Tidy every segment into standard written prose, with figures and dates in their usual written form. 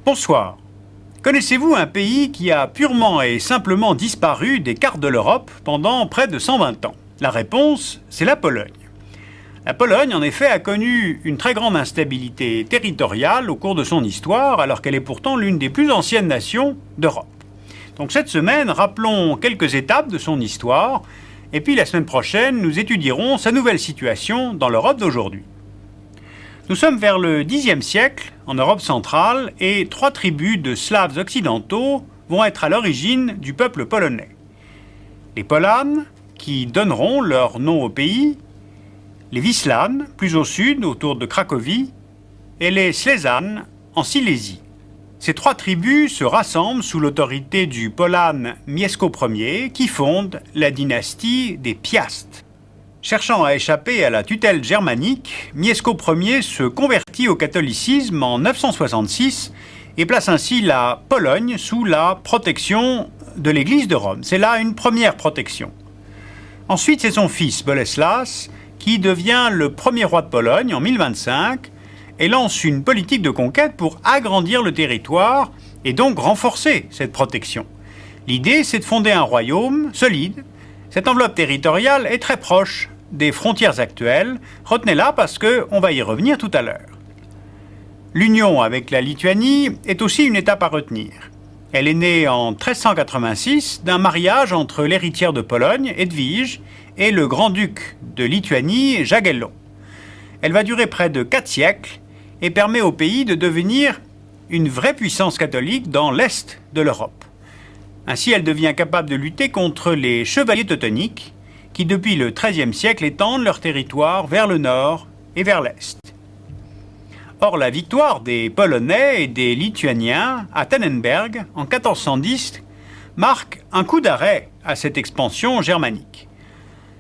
Bonsoir. Connaissez-vous un pays qui a purement et simplement disparu des cartes de l'Europe pendant près de 120 ans? La réponse, c'est la Pologne. La Pologne, en effet, a connu une très grande instabilité territoriale au cours de son histoire, alors qu'elle est pourtant l'une des plus anciennes nations d'Europe. Donc cette semaine, rappelons quelques étapes de son histoire, et puis la semaine prochaine, nous étudierons sa nouvelle situation dans l'Europe d'aujourd'hui. Nous sommes vers le Xe siècle, en Europe centrale, et 3 tribus de Slaves occidentaux vont être à l'origine du peuple polonais. Les Polanes, qui donneront leur nom au pays, les Wislanes, plus au sud, autour de Cracovie, et les Slezzanes, en Silésie. Ces 3 tribus se rassemblent sous l'autorité du Polane Mieszko Ier, qui fonde la dynastie des Piast. Cherchant à échapper à la tutelle germanique, Mieszko Ier se convertit au catholicisme en 966 et place ainsi la Pologne sous la protection de l'Église de Rome. C'est là une première protection. Ensuite, c'est son fils Boleslas qui devient le premier roi de Pologne en 1025 et lance une politique de conquête pour agrandir le territoire et donc renforcer cette protection. L'idée, c'est de fonder un royaume solide. Cette enveloppe territoriale est très proche des frontières actuelles. Retenez-la parce qu'on va y revenir tout à l'heure. L'union avec la Lituanie est aussi une étape à retenir. Elle est née en 1386 d'un mariage entre l'héritière de Pologne, Edwige, et le grand-duc de Lituanie, Jagellon. Elle va durer près de 4 siècles et permet au pays de devenir une vraie puissance catholique dans l'est de l'Europe. Ainsi, elle devient capable de lutter contre les chevaliers teutoniques qui, depuis le XIIIe siècle, étendent leur territoire vers le nord et vers l'est. Or, la victoire des Polonais et des Lituaniens à Tannenberg en 1410 marque un coup d'arrêt à cette expansion germanique.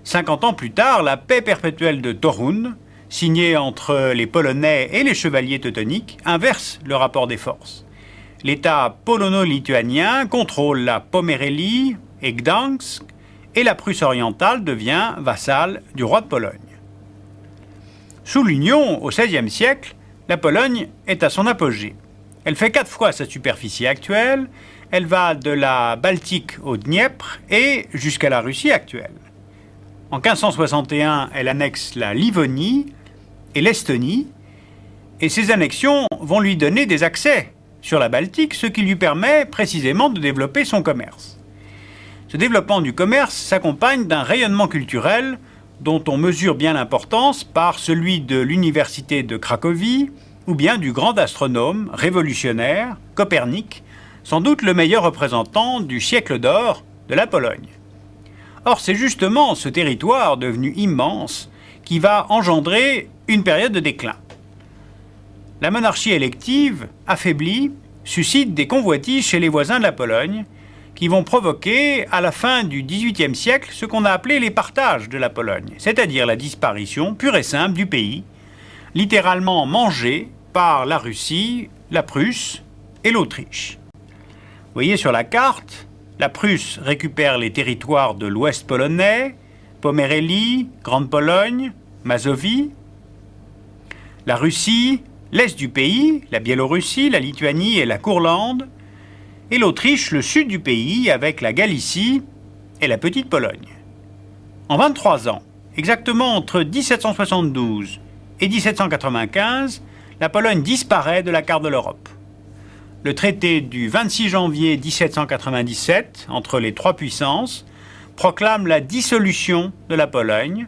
50 ans plus tard, la paix perpétuelle de Torun, signée entre les Polonais et les chevaliers teutoniques, inverse le rapport des forces. L'État polono-lituanien contrôle la Pomérélie et Gdansk, et la Prusse orientale devient vassale du roi de Pologne. Sous l'Union, au XVIe siècle, la Pologne est à son apogée. Elle fait 4 fois sa superficie actuelle, elle va de la Baltique au Dniepr et jusqu'à la Russie actuelle. En 1561, elle annexe la Livonie et l'Estonie, et ces annexions vont lui donner des accès sur la Baltique, ce qui lui permet précisément de développer son commerce. Ce développement du commerce s'accompagne d'un rayonnement culturel dont on mesure bien l'importance par celui de l'université de Cracovie ou bien du grand astronome révolutionnaire Copernic, sans doute le meilleur représentant du siècle d'or de la Pologne. Or, c'est justement ce territoire devenu immense qui va engendrer une période de déclin. La monarchie élective, affaiblie, suscite des convoitises chez les voisins de la Pologne qui vont provoquer, à la fin du XVIIIe siècle, ce qu'on a appelé les partages de la Pologne, c'est-à-dire la disparition pure et simple du pays, littéralement mangé par la Russie, la Prusse et l'Autriche. Vous voyez sur la carte, la Prusse récupère les territoires de l'ouest polonais, Pomérélie, Grande-Pologne, Mazovie. La Russie, l'est du pays, la Biélorussie, la Lituanie et la Courlande, et l'Autriche, le sud du pays, avec la Galicie et la petite Pologne. En 23 ans, exactement entre 1772 et 1795, la Pologne disparaît de la carte de l'Europe. Le traité du 26 janvier 1797, entre les 3 puissances, proclame la dissolution de la Pologne.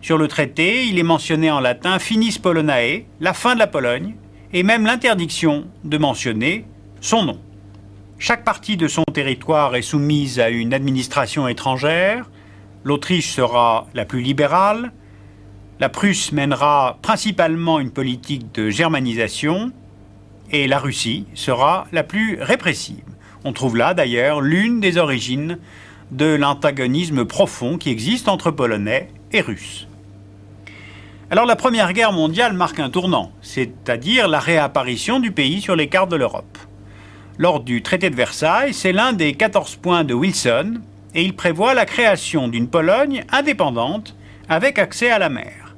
Sur le traité, il est mentionné en latin « finis Polonae », la fin de la Pologne, et même l'interdiction de mentionner son nom. Chaque partie de son territoire est soumise à une administration étrangère. L'Autriche sera la plus libérale. La Prusse mènera principalement une politique de germanisation. Et la Russie sera la plus répressive. On trouve là d'ailleurs l'une des origines de l'antagonisme profond qui existe entre Polonais et Russes. Alors la Première Guerre mondiale marque un tournant, c'est-à-dire la réapparition du pays sur les cartes de l'Europe. Lors du traité de Versailles, c'est l'un des 14 points de Wilson, et il prévoit la création d'une Pologne indépendante avec accès à la mer.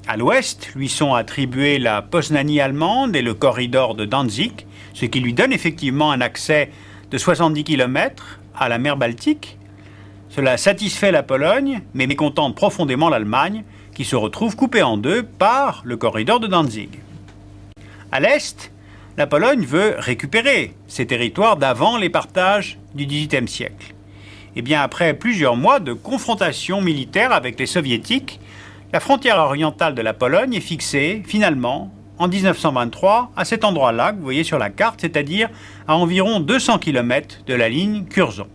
À l'ouest, lui sont attribuées la Poznanie allemande et le corridor de Danzig, ce qui lui donne effectivement un accès de 70 km à la mer Baltique. Cela satisfait la Pologne, mais mécontente profondément l'Allemagne, qui se retrouve coupée en deux par le corridor de Danzig. À l'est, la Pologne veut récupérer ses territoires d'avant les partages du XVIIIe siècle. Et bien après plusieurs mois de confrontation militaire avec les soviétiques, la frontière orientale de la Pologne est fixée finalement en 1923 à cet endroit-là que vous voyez sur la carte, c'est-à-dire à environ 200 km de la ligne Curzon.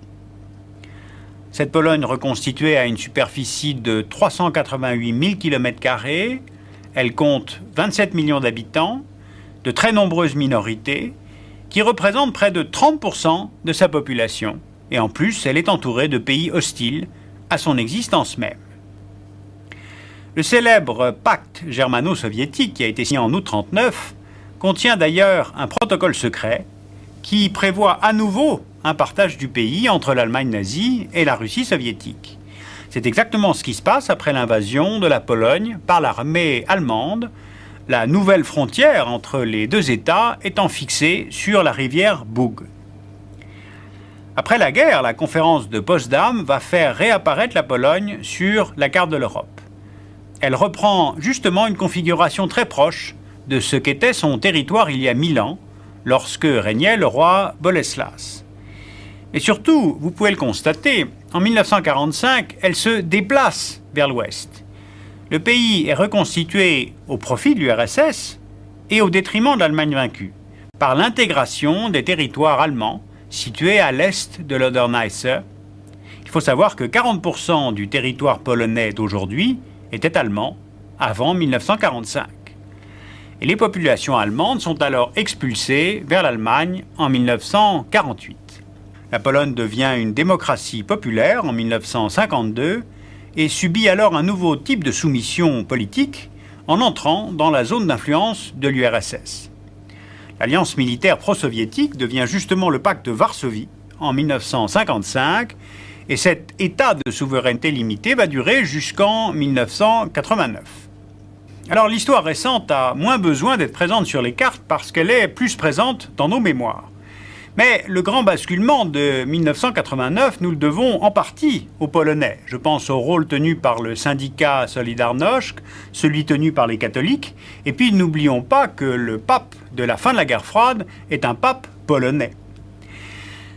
Cette Pologne reconstituée a une superficie de 388 000 km², elle compte 27 millions d'habitants, de très nombreuses minorités, qui représentent près de 30% de sa population, et en plus elle est entourée de pays hostiles à son existence même. Le célèbre pacte germano-soviétique qui a été signé en août 1939 contient d'ailleurs un protocole secret qui prévoit à nouveau un partage du pays entre l'Allemagne nazie et la Russie soviétique. C'est exactement ce qui se passe après l'invasion de la Pologne par l'armée allemande, la nouvelle frontière entre les deux États étant fixée sur la rivière Bug. Après la guerre, la conférence de Potsdam va faire réapparaître la Pologne sur la carte de l'Europe. Elle reprend justement une configuration très proche de ce qu'était son territoire il y a 1000 ans, lorsque régnait le roi Boleslas. Et surtout, vous pouvez le constater, en 1945, elle se déplace vers l'ouest. Le pays est reconstitué au profit de l'URSS et au détriment de l'Allemagne vaincue, par l'intégration des territoires allemands situés à l'est de l'Oderneisse. Il faut savoir que 40% du territoire polonais d'aujourd'hui était allemand avant 1945. Et les populations allemandes sont alors expulsées vers l'Allemagne en 1948. La Pologne devient une démocratie populaire en 1952 et subit alors un nouveau type de soumission politique en entrant dans la zone d'influence de l'URSS. L'alliance militaire pro-soviétique devient justement le pacte de Varsovie en 1955 et cet état de souveraineté limitée va durer jusqu'en 1989. Alors l'histoire récente a moins besoin d'être présente sur les cartes parce qu'elle est plus présente dans nos mémoires. Mais le grand basculement de 1989, nous le devons en partie aux Polonais. Je pense au rôle tenu par le syndicat Solidarność, celui tenu par les catholiques, et puis n'oublions pas que le pape de la fin de la guerre froide est un pape polonais.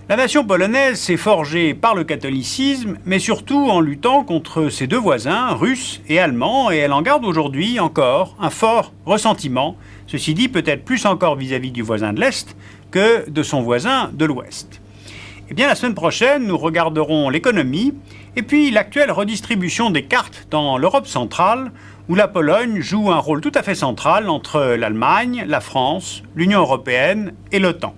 La nation polonaise s'est forgée par le catholicisme, mais surtout en luttant contre ses deux voisins, russes et allemands, et elle en garde aujourd'hui encore un fort ressentiment, ceci dit peut-être plus encore vis-à-vis du voisin de l'Est que de son voisin de l'Ouest. Eh bien, la semaine prochaine, nous regarderons l'économie et puis l'actuelle redistribution des cartes dans l'Europe centrale, où la Pologne joue un rôle tout à fait central entre l'Allemagne, la France, l'Union européenne et l'OTAN.